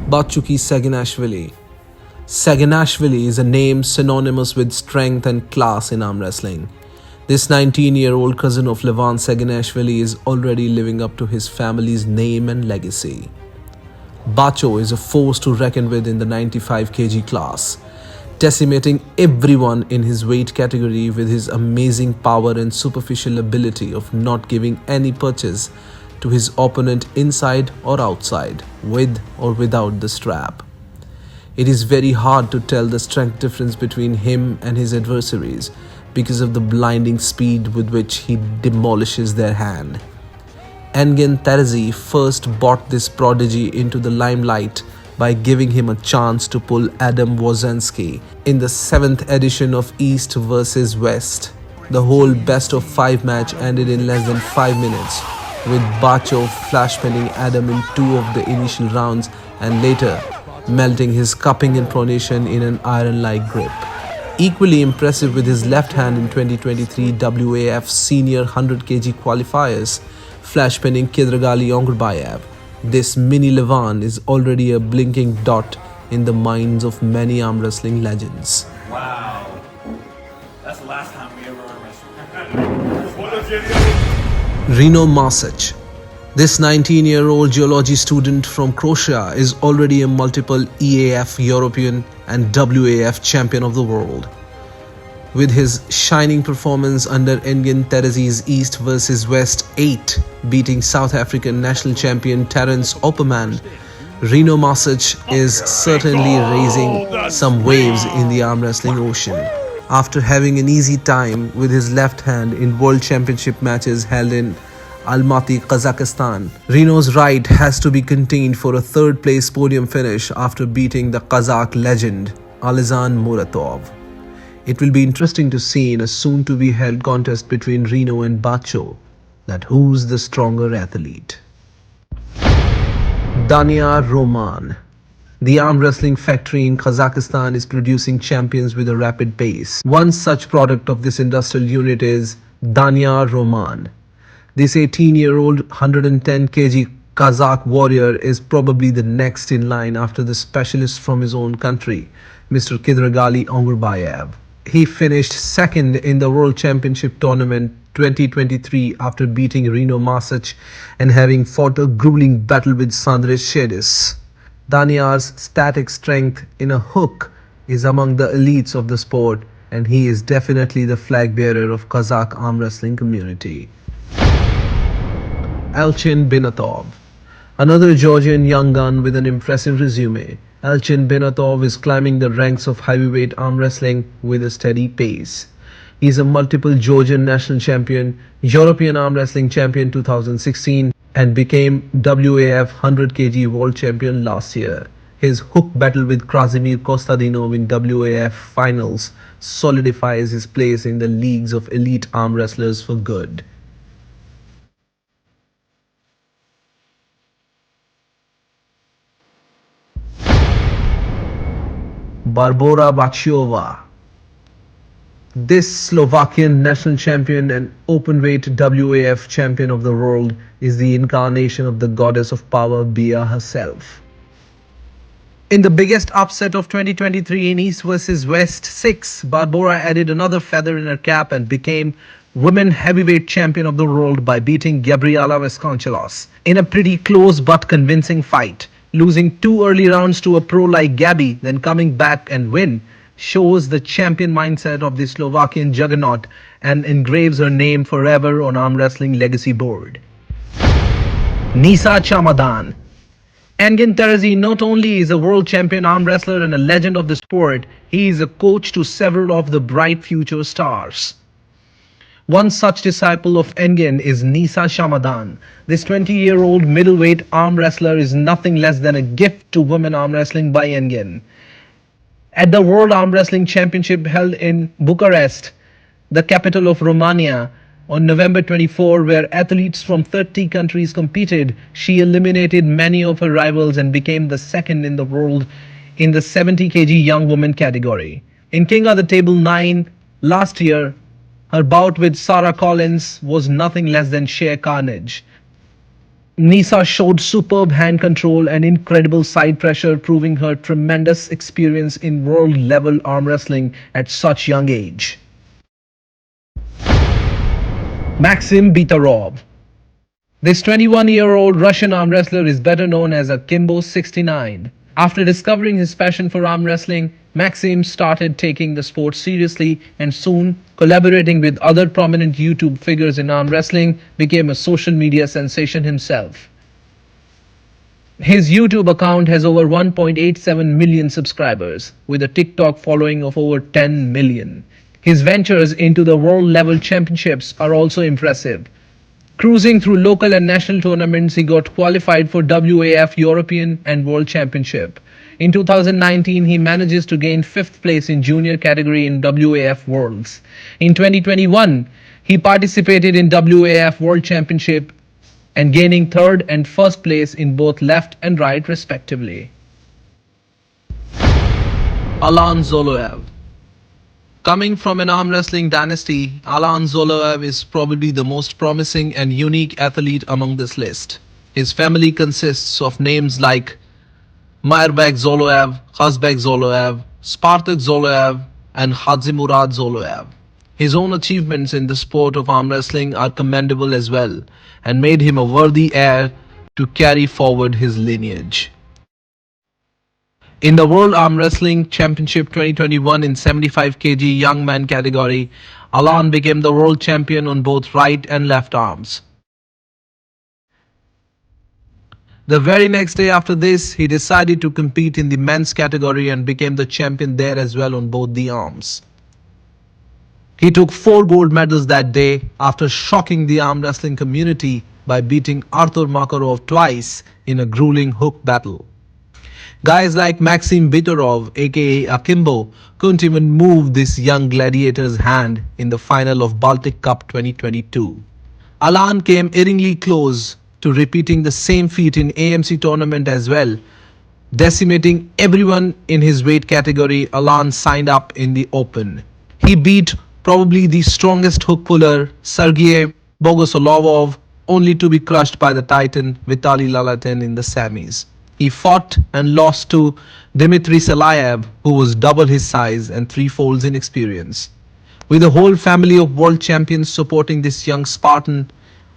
Batchuki Saginashvili. Saginashvili is a name synonymous with strength and class in arm wrestling. This 19-year-old cousin of Levan Saginashvili is already living up to his family's name and legacy. Bacho is a force to reckon with in the 95 kg class, decimating everyone in his weight category with his amazing power and superficial ability of not giving any purchase to his opponent inside or outside, with or without the strap. It is very hard to tell the strength difference between him and his adversaries because of the blinding speed with which he demolishes their hand. Engin Terzi first brought this prodigy into the limelight by giving him a chance to pull Adam Wozniacki in the 7th edition of East vs West. The whole best of 5 match ended in less than 5 minutes, with Bacho flash-pinning Adam in 2 of the initial rounds and later melting his cupping and pronation in an iron-like grip. Equally impressive with his left hand in 2023 WAF Senior 100 kg qualifiers, flash-pinning Kidragali Ongurbayev. This mini Levan is already a blinking dot in the minds of many arm wrestling legends. Wow. That's the last time we ever arm wrestled. Rino Masic. This 19-year-old geology student from Croatia is already a multiple EAF European and WAF champion of the world. With his shining performance under Engin Terzi's East vs West 8, beating South African national champion Terence Opperman, Rino Masic is certainly raising some waves in the arm wrestling ocean. After having an easy time with his left hand in World Championship matches held in Almaty, Kazakhstan, Rino's right has to be contained for a 3rd place podium finish after beating the Kazakh legend Alizan Muratov. It will be interesting to see in a soon-to-be held contest between Rino and Bacho that who's the stronger athlete. Danyar Roman. The arm wrestling factory in Kazakhstan is producing champions with a rapid pace. One such product of this industrial unit is Danyar Roman. This 18-year-old 110 kg Kazakh warrior is probably the next in line after the specialist from his own country, Mr. Kidragali Ongurbayev. He finished 2nd in the World Championship Tournament 2023 after beating Rino Masic and having fought a grueling battle with Sandres Shedis. Danyar's static strength in a hook is among the elites of the sport, and he is definitely the flag bearer of Kazakh arm wrestling community. Elchin Binatov. Another Georgian young gun with an impressive resume, Elchin Binatov is climbing the ranks of heavyweight arm wrestling with a steady pace. He is a multiple Georgian national champion, European arm wrestling champion 2016, and became WAF 100 kg world champion last year. His hook battle with Krasimir Kostadinov in WAF finals solidifies his place in the leagues of elite arm wrestlers for good. Barbora Bachiova. This Slovakian national champion and openweight WAF champion of the world is the incarnation of the goddess of power, Bia herself. In the biggest upset of 2023 in East vs West 6, Barbora added another feather in her cap and became women heavyweight champion of the world by beating Gabriela Vasconcelos in a pretty close but convincing fight. Losing 2 early rounds to a pro like Gabi, then coming back and win, shows the champion mindset of the Slovakian juggernaut and engraves her name forever on arm wrestling legacy board. Nisa Chamadan. Engin Terzi not only is a world champion arm wrestler and a legend of the sport, he is a coach to several of the bright future stars. One such disciple of Engin is Nisa Shamadan. This 20-year-old middleweight arm wrestler is nothing less than a gift to women arm wrestling by Engin. At the World Arm Wrestling Championship held in Bucharest, the capital of Romania, on November 24, where athletes from 30 countries competed, she eliminated many of her rivals and became the 2nd in the world in the 70 kg young woman category. In King of the Table 9 last year, her bout with Sarah Collins was nothing less than sheer carnage. Nisa showed superb hand control and incredible side pressure, proving her tremendous experience in world level arm wrestling at such young age. Maxim Bitarov. This 21-year-old Russian arm wrestler is better known as Akimbo 69. After discovering his passion for arm wrestling, Maxim started taking the sport seriously and soon, collaborating with other prominent YouTube figures in arm wrestling, became a social media sensation himself. His YouTube account has over 1.87 million subscribers, with a TikTok following of over 10 million. His ventures into the world level championships are also impressive. Cruising through local and national tournaments, he got qualified for WAF European and World Championship. In 2019, he manages to gain 5th place in junior category in WAF Worlds. In 2021, he participated in WAF World Championship and gaining 3rd and 1st place in both left and right respectively. Alan Zoloev. Coming from an arm wrestling dynasty, Alan Zoloev is probably the most promising and unique athlete among this list. His family consists of names like Mairbek Zoloev, Khazbek Zoloev, Spartak Zoloev, and Hadzimurad Zoloev. His own achievements in the sport of arm wrestling are commendable as well, and made him a worthy heir to carry forward his lineage. In the World Arm Wrestling Championship 2021 in 75 kg young man category, Alan became the world champion on both right and left arms. The very next day after this, he decided to compete in the men's category and became the champion there as well on both the arms. He took 4 gold medals that day after shocking the arm wrestling community by beating Artur Makarov twice in a grueling hook battle. Guys like Maxim Bitarov, aka Akimbo, couldn't even move this young gladiator's hand in the final of Baltic Cup 2022. Alan came eerily close to repeating the same feat in AMC tournament as well. Decimating everyone in his weight category, Alan signed up in the Open. He beat probably the strongest hook puller, Sergei Bogosolovov, only to be crushed by the Titan Vitaly Lalatin in the semis. He fought and lost to Dmitry Salayev, who was double his size and 3 folds in experience. With a whole family of world champions supporting this young Spartan,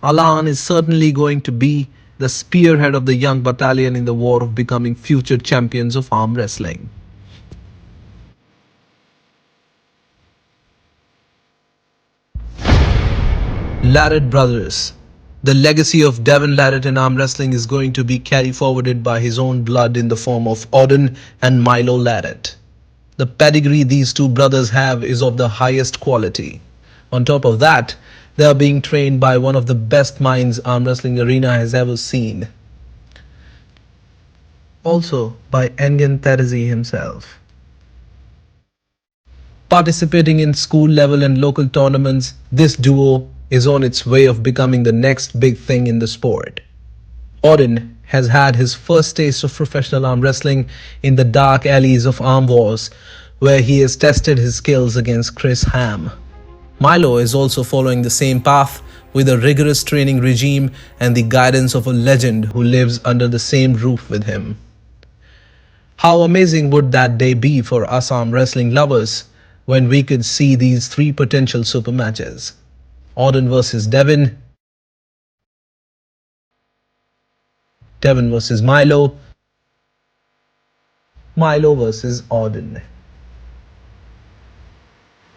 Alan is certainly going to be the spearhead of the young battalion in the war of becoming future champions of arm wrestling. Larratt Brothers. The legacy of Devon Larratt in arm wrestling is going to be carried forwarded by his own blood in the form of Auden and Milo Larratt. The pedigree these two brothers have is of the highest quality. On top of that, they are being trained by one of the best minds arm wrestling arena has ever seen. Also by Engin Terzi himself. Participating in school level and local tournaments, this duo is on its way of becoming the next big thing in the sport. Auden has had his first taste of professional arm wrestling in the dark alleys of Arm Wars, where he has tested his skills against Chris Ham. Milo is also following the same path with a rigorous training regime and the guidance of a legend who lives under the same roof with him. How amazing would that day be for us arm wrestling lovers when we could see these 3 potential super matches? Auden versus Devon, Devon versus Milo, Milo versus Auden.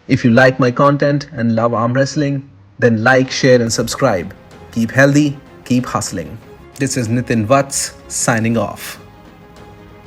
If you like my content and love arm wrestling, then like, share and subscribe. Keep healthy, keep hustling. This is Nitin Vats signing off.